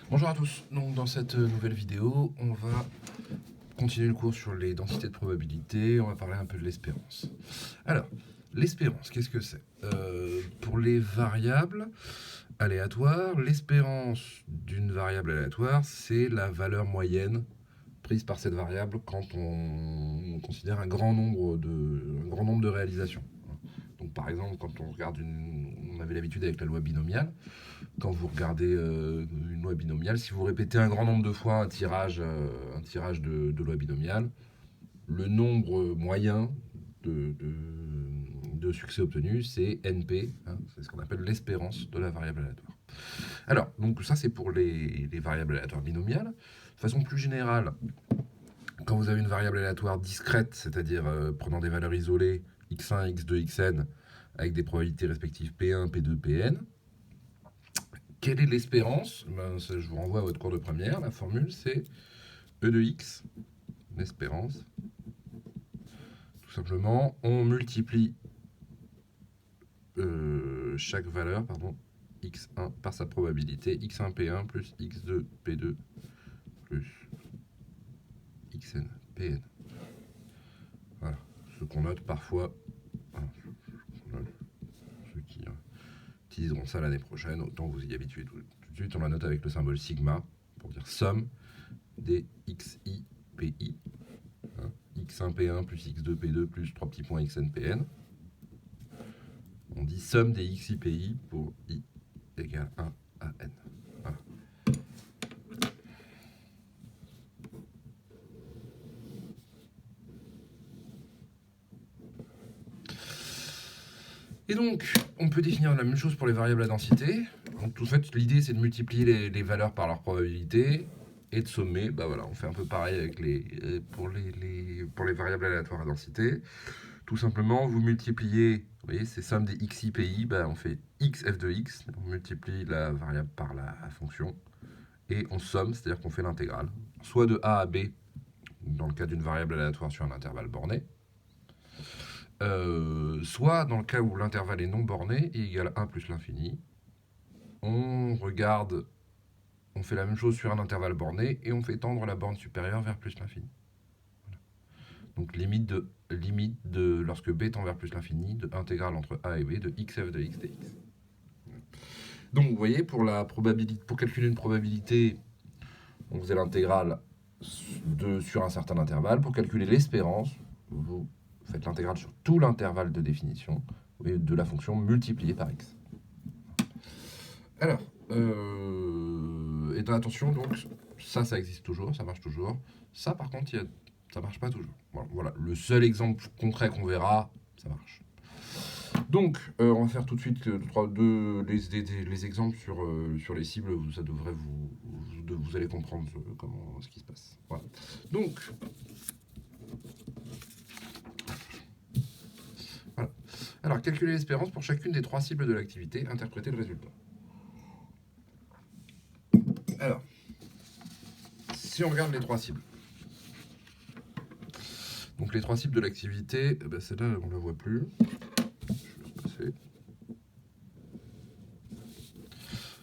Bonjour à tous, donc dans cette nouvelle vidéo, on va continuer le cours sur les densités de probabilité, on va parler un peu de l'espérance. Alors, l'espérance, qu'est-ce que c'est? Pour les variables aléatoires, l'espérance d'une variable aléatoire, c'est la valeur moyenne prise par cette variable quand on considère un grand nombre de réalisations. Donc par exemple, quand on regarde on avait l'habitude avec la loi binomiale, quand vous regardez une loi binomiale, si vous répétez un grand nombre de fois un tirage de loi binomiale, le nombre moyen de succès obtenus, c'est NP, hein, c'est ce qu'on appelle l'espérance de la variable aléatoire. Alors, donc ça c'est pour les variables aléatoires binomiales. De façon plus générale, quand vous avez une variable aléatoire discrète, c'est-à-dire prenant des valeurs isolées, x1, x2, xn, avec des probabilités respectives P1, P2, Pn, quelle est l'espérance? Je vous renvoie à votre cours de première. La formule, c'est E de x, l'espérance. Tout simplement, on multiplie chaque valeur, x1 par sa probabilité, x1 P1 plus x2 P2 plus xn Pn. Voilà. Ce qu'on note parfois, ceux qui utiliseront ça l'année prochaine, autant vous y habituez tout de suite, on la note avec le symbole sigma, pour dire somme des xi pi, hein, x1 P1 plus x2 P2 plus 3 petits points xn Pn. On dit somme des xi pi pour i égale 1 à n. Voilà. Et donc, on peut définir la même chose pour les variables à densité. Donc, en fait, l'idée, c'est de multiplier les valeurs par leur probabilité et de sommer. Bah voilà, on fait un peu pareil avec pour les variables aléatoires à densité. Tout simplement, vous multipliez, vous voyez, c'est somme des xi pi, bah on fait x f de x, on multiplie la variable par la fonction, et on somme, c'est-à-dire qu'on fait l'intégrale, soit de a à b, dans le cas d'une variable aléatoire sur un intervalle borné, soit dans le cas où l'intervalle est non borné, i égale 1 plus l'infini, on regarde, on fait la même chose sur un intervalle borné, et on fait tendre la borne supérieure vers plus l'infini. Voilà. Donc limite de lorsque b tend vers plus l'infini, de intégrale entre a et b de xf de x dx. Donc vous voyez, pour calculer une probabilité, on faisait l'intégrale sur un certain intervalle. Pour calculer l'espérance, vous faites l'intégrale sur tout l'intervalle de définition de la fonction multipliée par x. Alors, et attention, donc, ça existe toujours, ça marche toujours. Ça, par contre, ça marche pas toujours. Voilà, le seul exemple concret qu'on verra, ça marche. Donc, on va faire tout de suite les exemples sur les cibles. Ça devrait vous allez comprendre ce qui se passe. Voilà. Donc, voilà. Alors, calculer l'espérance pour chacune des trois cibles de l'activité, interpréter le résultat. Alors, si on regarde les trois cibles. Donc, les trois cibles de l'activité, ben celle-là, on ne la voit plus. Je vais passer.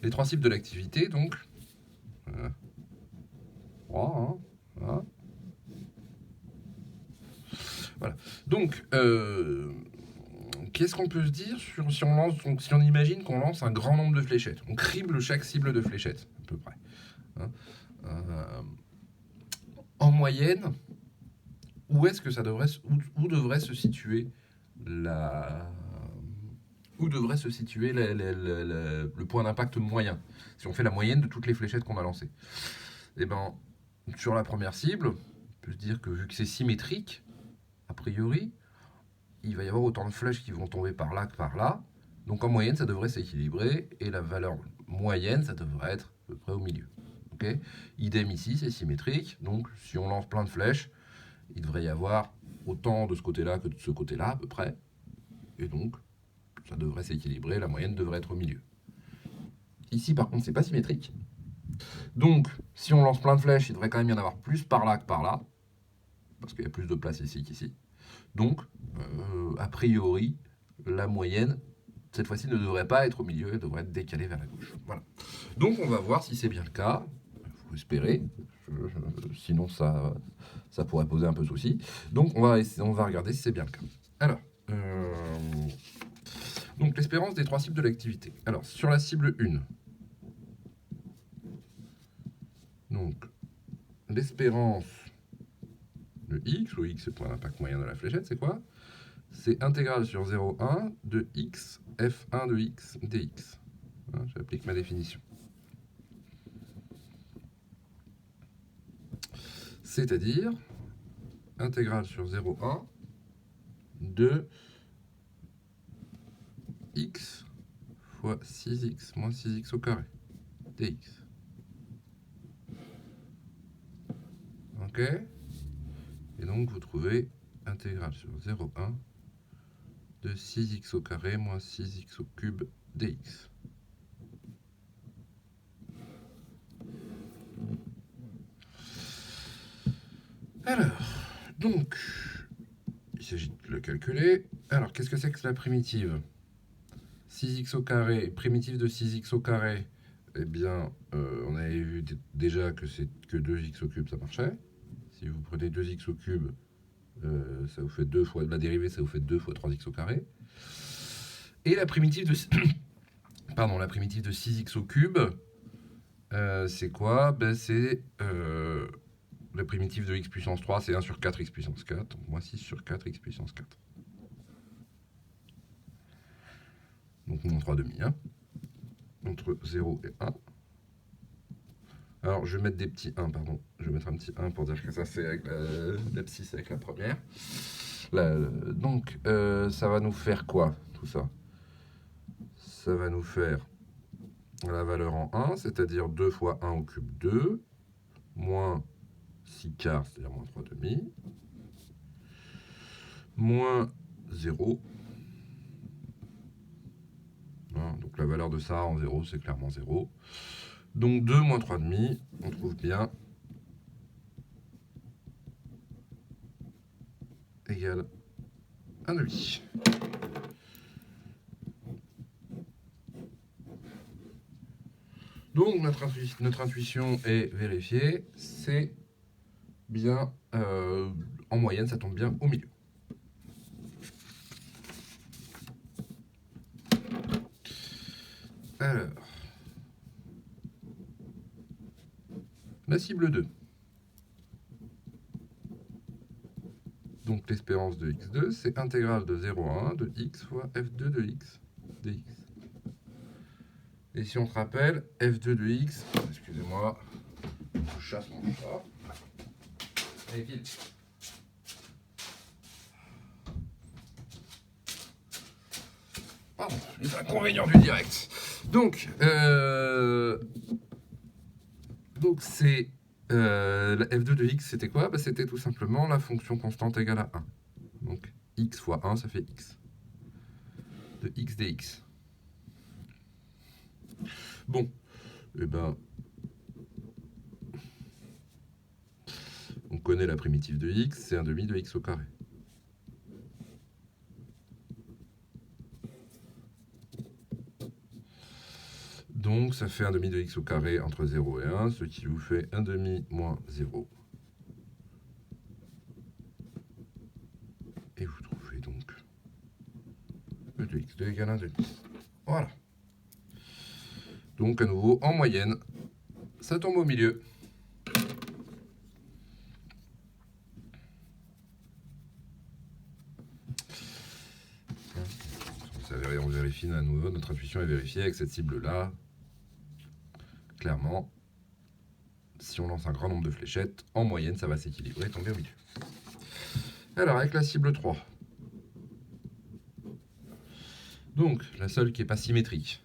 Les trois cibles de l'activité, donc. Voilà. Donc, qu'est-ce qu'on peut se dire si on imagine qu'on lance un grand nombre de fléchettes? On crible chaque cible de fléchettes, à peu près. Hein, en moyenne, où devrait se situer le point d'impact moyen, si on fait la moyenne de toutes les fléchettes qu'on a lancées? Eh ben, sur la première cible, on peut se dire que vu que c'est symétrique, a priori, il va y avoir autant de flèches qui vont tomber par là que par là. Donc en moyenne, ça devrait s'équilibrer, et la valeur moyenne, ça devrait être à peu près au milieu. Okay. Idem ici, c'est symétrique, donc si on lance plein de flèches, il devrait y avoir autant de ce côté-là que de ce côté-là, à peu près. Et donc, ça devrait s'équilibrer, la moyenne devrait être au milieu. Ici, par contre, c'est pas symétrique. Donc, si on lance plein de flèches, il devrait quand même y en avoir plus par là que par là, parce qu'il y a plus de place ici qu'ici. Donc, a priori, la moyenne, cette fois-ci, ne devrait pas être au milieu, elle devrait être décalée vers la gauche. Voilà. Donc on va voir si c'est bien le cas. Il faut espérer. Sinon ça pourrait poser un peu de souci. Donc on va regarder si c'est bien le cas. Alors, donc l'espérance des trois cibles de l'activité. Alors sur la cible 1, donc l'espérance de x, où x c'est le point d'impact moyen de la fléchette, c'est quoi? C'est intégrale sur 0,1 de x f1 de x dx. Hein, j'applique ma définition. C'est-à-dire intégrale sur 0,1 de x fois 6x moins 6x au carré dx. Ok? Et donc vous trouvez intégrale sur 0,1 de 6x au carré moins 6x au cube dx. Alors, donc, il s'agit de le calculer. Alors, qu'est-ce que c'est que la primitive? 6x au carré, primitive de 6x au carré, eh bien, on avait vu déjà que c'est que 2x au cube, ça marchait. Si vous prenez 2x au cube, ça vous fait 2 fois la dérivée, ça vous fait 2 fois 3x au carré. Et la primitive de pardon, la primitive de 6x au cube, c'est quoi? Ben, c'est la primitive de x puissance 3, c'est 1 sur 4 x puissance 4, donc moins 6 sur 4 x puissance 4. Donc moins 3 demi, hein, entre 0 et 1. Alors je vais mettre des petits 1, pardon. Je vais mettre un petit 1 pour dire que ça c'est avec l'abscisse avec la première. Donc ça va nous faire quoi tout ça? Ça va nous faire la valeur en 1, c'est-à-dire 2 fois 1 au cube 2, moins 6 quarts, c'est-à-dire moins 3 demi, moins 0. Hein, donc la valeur de ça en 0, c'est clairement 0. Donc 2 moins 3 demi, on trouve bien égale 1 demi. Donc notre intuition est vérifiée, c'est bien, en moyenne, ça tombe bien au milieu. Alors, la cible 2. Donc l'espérance de x2, c'est intégrale de 0 à 1 de x fois f2 de x dx. Et si on se rappelle, f2 de x, excusez-moi, je chasse mon chat. Allez, file. Pardon, les inconvénients du direct. Donc c'est la f2 de x, c'était quoi? Bah, c'était tout simplement la fonction constante égale à 1. Donc x fois 1, ça fait x. De x dx. Bon, et ben, on connaît la primitive de x, c'est 1 demi de x au carré. Donc ça fait 1 demi de x au carré entre 0 et 1, ce qui vous fait 1 demi moins 0. Et vous trouvez donc e de x2 égale 1 demi. Voilà. Donc à nouveau, en moyenne, ça tombe au milieu. On vérifie à nouveau, notre intuition est vérifiée avec cette cible-là. Clairement, si on lance un grand nombre de fléchettes, en moyenne, ça va s'équilibrer et tomber au milieu. Alors, avec la cible 3. Donc, la seule qui n'est pas symétrique.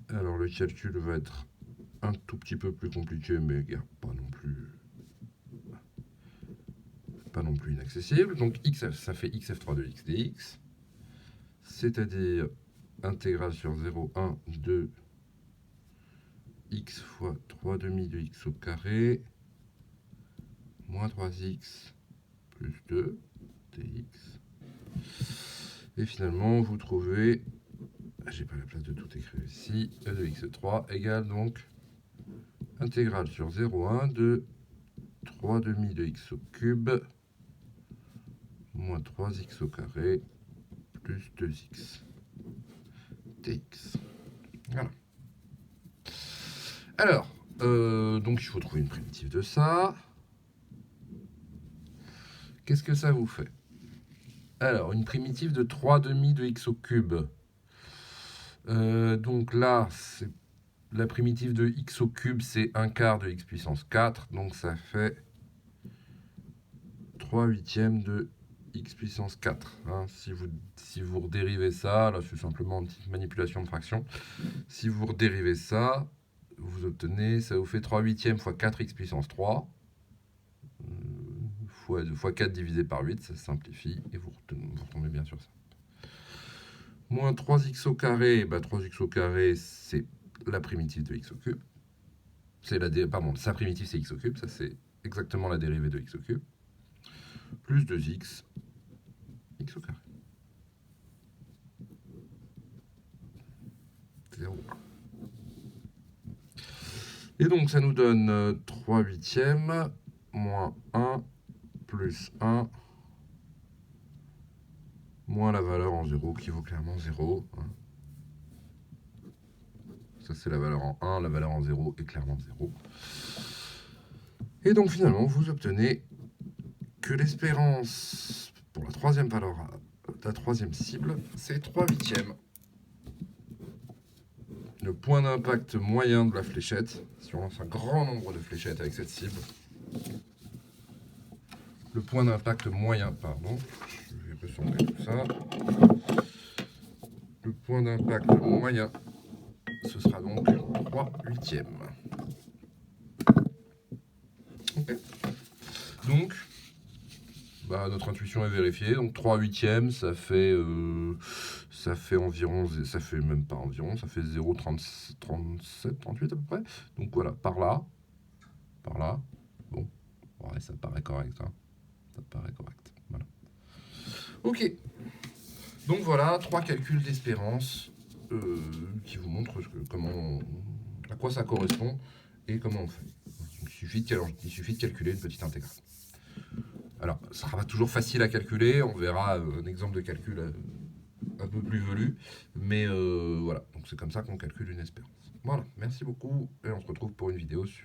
Alors, le calcul va être un tout petit peu plus compliqué, mais pas non plus inaccessible. Donc, x, ça fait xf3 de x dx, c'est-à-dire intégrale sur 0,1 de x fois 3 demi de x au carré, moins 3x plus 2 dx. Et finalement, vous trouvez j'ai pas la place de tout écrire ici. E de x3 égale donc intégrale sur 0,1 de 3 demi de x au cube moins 3x au carré plus 2x dx. Voilà. Alors, donc il faut trouver une primitive de ça. Qu'est-ce que ça vous fait? Alors, une primitive de 3 demi de x au cube. Donc là, la primitive de x au cube, c'est 1 quart de x puissance 4. Donc ça fait 3 huitièmes de x puissance 4. Hein. Si vous redérivez ça, là c'est simplement une petite manipulation de fraction. Si vous redérivez ça, vous obtenez, ça vous fait 3 huitièmes fois 4x puissance 3. Fois 4 divisé par 8, ça se simplifie et vous retombez bien sur ça. Moins 3x au carré, 3x au carré, c'est la primitive de x au cube. Sa primitive, c'est x au cube, ça c'est exactement la dérivée de x au cube. Plus 2x, x au carré. 0,1. Et donc ça nous donne 3 huitièmes, moins 1, plus 1, moins la valeur en 0, qui vaut clairement 0. Hein. Ça, c'est la valeur en 1, la valeur en 0 est clairement 0. Et donc, finalement, vous obtenez que l'espérance pour la troisième valeur, la troisième cible, c'est 3 huitièmes. Le point d'impact moyen de la fléchette, si on lance un grand nombre de fléchettes avec cette cible, le point d'impact moyen, pardon, je vais recentrer tout ça, le point d'impact moyen, ce sera donc 3 huitièmes. Okay. Donc, notre intuition est vérifiée. Donc 3 huitièmes, ça fait environ, ça fait même pas environ, ça fait 0,37, 38 à peu près. Donc voilà, par là. Bon, ouais, ça paraît correct. Hein. Ça paraît correct. Voilà. Ok. Donc voilà, 3 calculs d'espérance qui vous montrent à quoi ça correspond et comment on fait. Il suffit de calculer une petite intégrale. Alors, ce sera pas toujours facile à calculer, on verra un exemple de calcul un peu plus velu, mais voilà, donc c'est comme ça qu'on calcule une espérance. Voilà, merci beaucoup, et on se retrouve pour une vidéo sur